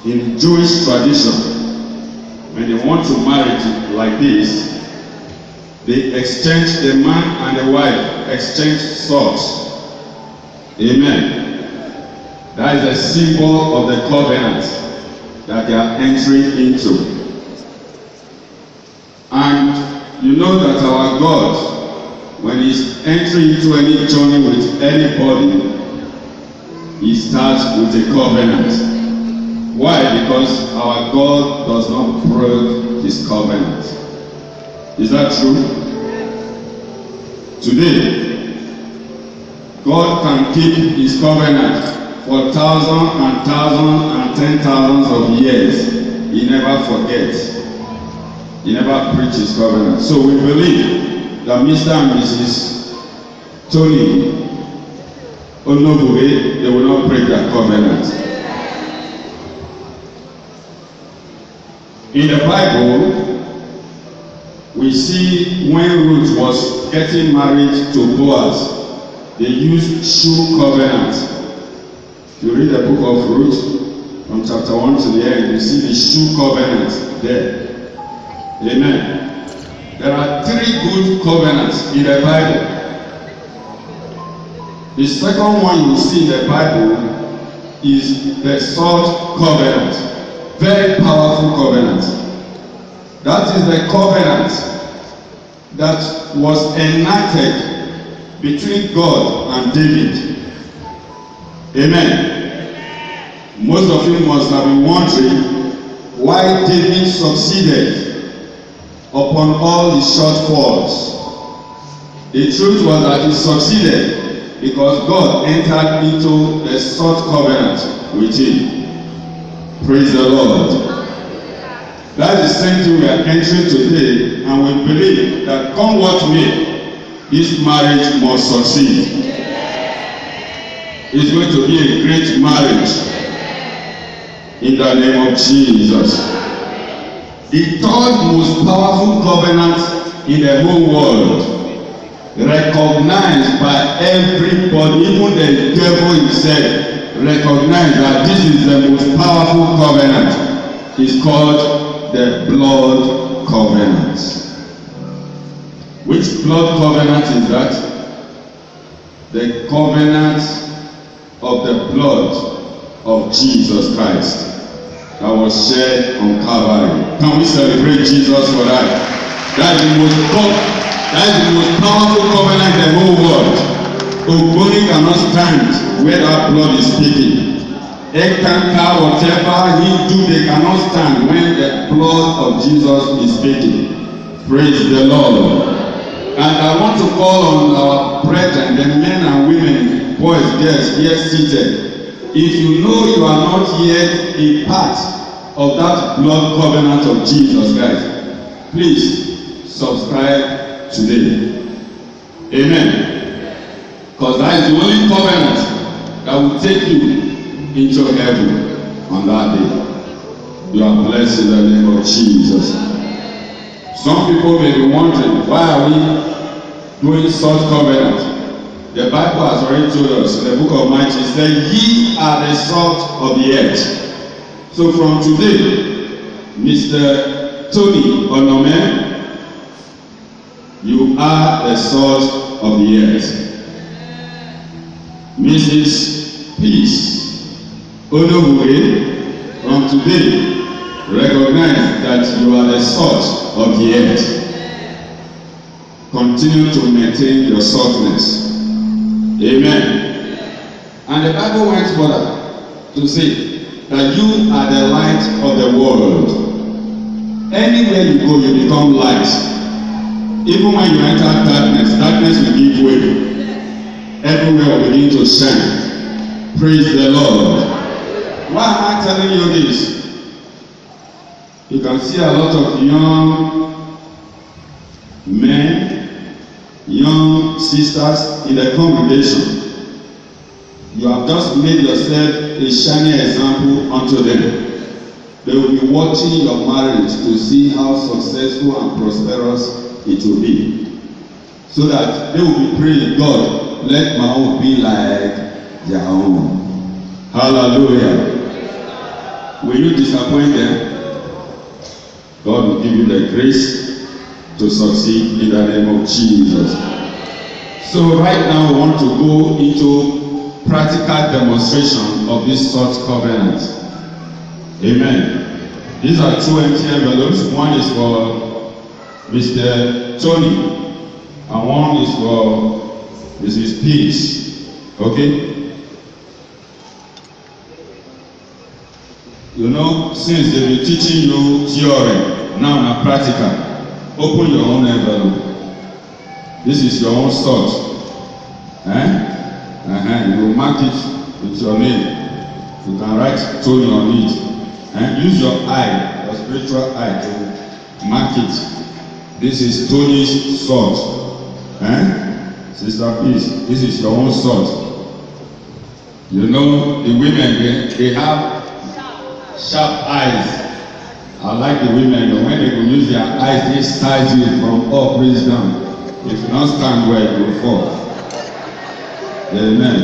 in Jewish tradition, when they want to marry like this, they exchange, the man and the wife exchange swords. Amen. That is a symbol of the covenant that they are entering into. And you know that our God, when he's entering into any journey with anybody, he starts with a covenant. Why? Because our God does not break his covenant. Is that true? Today, God can keep his covenant for thousands and thousands and 10,000s of years. He never forgets. He never breaks his covenant. So we believe that Mr. and Mrs. Tony Onobure, they will not break their covenant. In the Bible, we see when Ruth was getting married to Boaz, they used shoe covenant. If you read the book of Ruth, from chapter 1 to the end, you see the shoe covenant there. Amen. There are 3 good covenants in the Bible. The second one you see in the Bible is the sword covenant. Very powerful covenant. That is the covenant that was enacted between God and David. Amen. Most of you must have been wondering why David succeeded upon all his shortfalls. The truth was that he succeeded because God entered into a sword covenant with him. Praise the Lord. That is the same thing we are entering today, and we believe that come what may, this marriage must succeed. It's going to be a great marriage in the name of Jesus. The third most powerful covenant in the whole world, recognized by everybody, even the devil himself, recognized that this is the most powerful covenant, is called the blood covenant. Which blood covenant is that? The covenant of the blood of Jesus Christ that was shed on Calvary. Can we celebrate Jesus for that? That is the most powerful covenant in the whole world. Ogboni cannot stand where that blood is speaking. Ekanka, whatever he do, they cannot stand when the blood of Jesus is speaking. Praise the Lord. And I want to call on our brethren, the men and women, boys, girls, here seated. If you know you are not yet a part of that blood covenant of Jesus Christ, please subscribe today. Amen. Because that is the only covenant that will take you into heaven on that day. You are blessed in the name of Jesus. Some people may be wondering, why are we doing such covenant? The Bible has already told us in the book of Matthew, it says, ye are the salt of the earth. So from today, Mr. Tony Onome, you are the salt of the earth. Mrs. Peace Onobure, from today, recognize that you are the salt of the earth. Continue to maintain your saltness. Amen. And the Bible went further to say that you are the light of the world. Anywhere you go, you become light. Even when you enter darkness, darkness will give way. Everywhere will begin to shine. Praise the Lord. Why am I telling you this? You can see a lot of young men, young sisters in the congregation. You have just made yourself a shining example unto them. They will be watching your marriage to see how successful and prosperous it will be. So that they will be praying, God, let my own be like their own. Hallelujah. Will you disappoint them? God will give you the grace to succeed in the name of Jesus. So right now we want to go into practical demonstration of this salt covenant. Amen. These are two empty envelopes. One is for Mr. Tony and one is for Mrs. Peace. Okay? You know, since they've been teaching you theory, now na practical. Open your own envelope. This is your own salt. You mark it with your name. You can write Tony on it. Use your eye, your spiritual eye, to mark it. This is Tony's salt. Sister, please, this is your own salt. You know, the women, they have sharp eyes. I like the women, but when they go use their eyes, they size you from up, praise down. If you don't stand well, you will fall. Amen.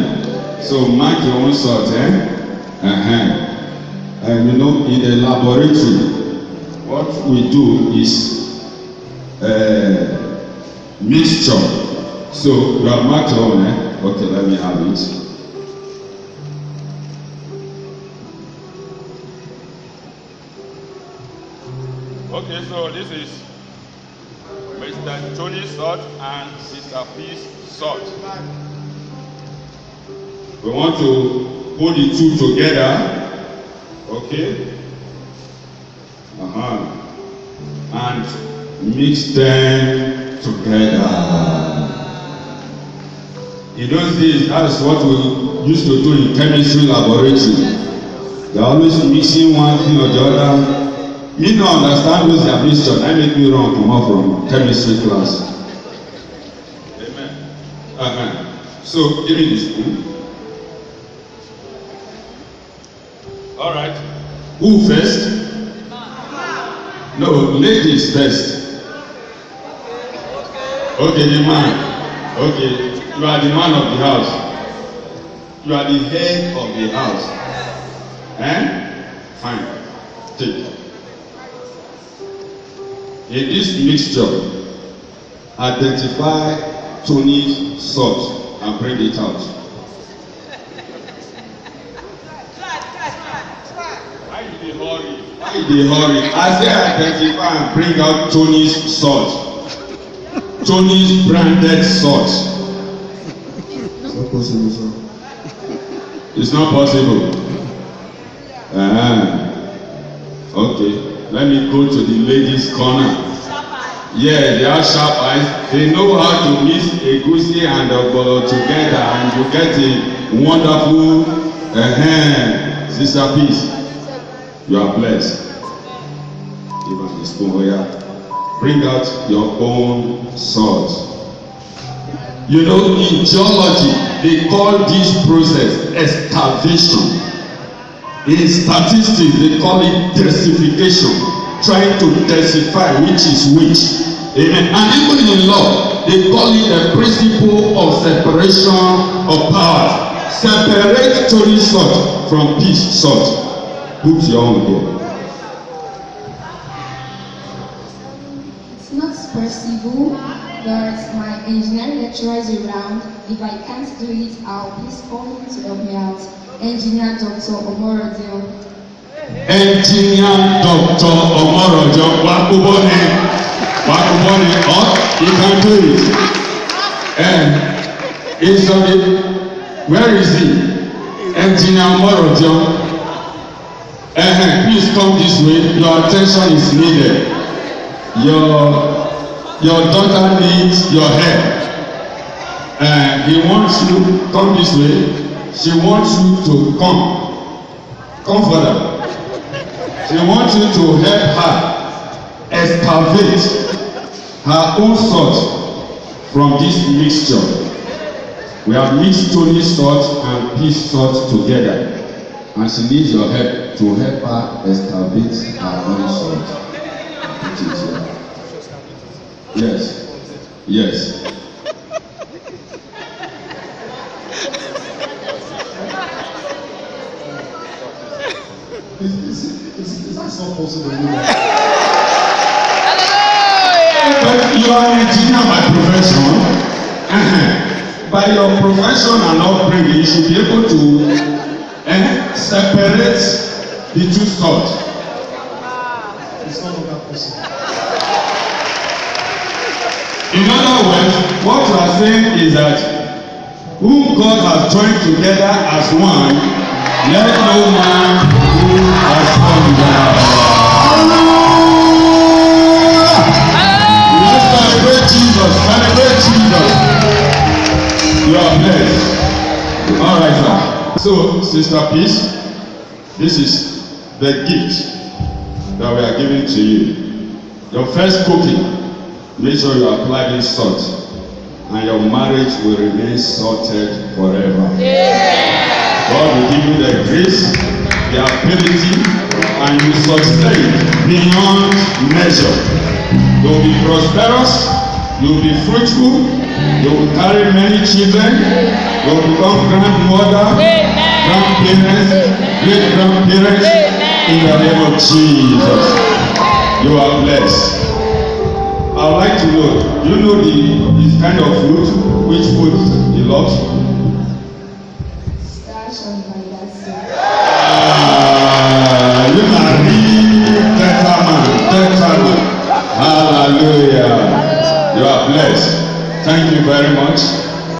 So mark your own salt, And you know, in the laboratory, what we do is mixture. So you have marked your own, Okay, let me have it. Okay, so this is Mr. Tony's salt and Sister Peace salt. We want to put the two together, okay? And mix them together. In those days, that is what we used to do in chemistry laboratory. They are always mixing one thing or the other. Me no understand those their mixture. That make me wrong come out from chemistry class. Amen. So give me the spoon. All right. Who first? No, ladies first. Okay, the man. Okay, you are the man of the house. You are the head of the house. Fine. Take. In this mixture, identify Tony's salt and bring it out. Why you dey hurry? Why you dey hurry? I say identify and bring out Tony's salt. Tony's branded salt. It's not possible, sir. It's not possible. Okay. Let me go to the ladies' corner. Yeah, they have sharp eyes. They know how to mix egusi and ogbono together, and you get a wonderful Sister Peace. You are blessed. Give her the spoon here. Bring out your own salt. You know, in geology, they call this process excavation. In statistics, they call it densification, trying to densify which is which. Amen. And even in law, they call it the principle of separation of power. Separate Tony salt from Peace salt. Put your own here. It's not possible, but my engineering lecturer is around. If I can't do it, I'll please call him to help me out. Engineer Dr. Omorodio. Engineer Dr. Omorodio. Wakubone. Oh, you can do it. It's on the, where is he? Engineer Omorodio. Please come this way. Your attention is needed. Your daughter needs your help. He wants you to come this way. She wants you to come further. She wants you to help her excavate her own salt from this mixture. We have mixed Tony salt and Peace salt together, and she needs your help to help her excavate her own salt. Put it here. Yes. That's not possible. But you are an engineer by profession. By your profession and upbringing, you should be able to separate the two sorts. It's not that possible. In other words, what you are saying is that whom God has joined together as one, let no man who has undone. Let's celebrate Jesus. Celebrate Jesus. You are blessed. All right, sir. So, Sister Peace, this is the gift that we are giving to you. Your first cooking, make sure you apply this salt, and your marriage will remain salted forever. God will give you the grace, the ability, and you sustain beyond measure. You will be prosperous, you will be fruitful, you will carry many children, you will become grandmother, grandparents, great-grandparents, in the name of Jesus. You are blessed. I would like to know, do you know this kind of food? Which food he loves? Starch on my dad's side. You are real gentleman. Hallelujah. You are blessed. Thank you very much.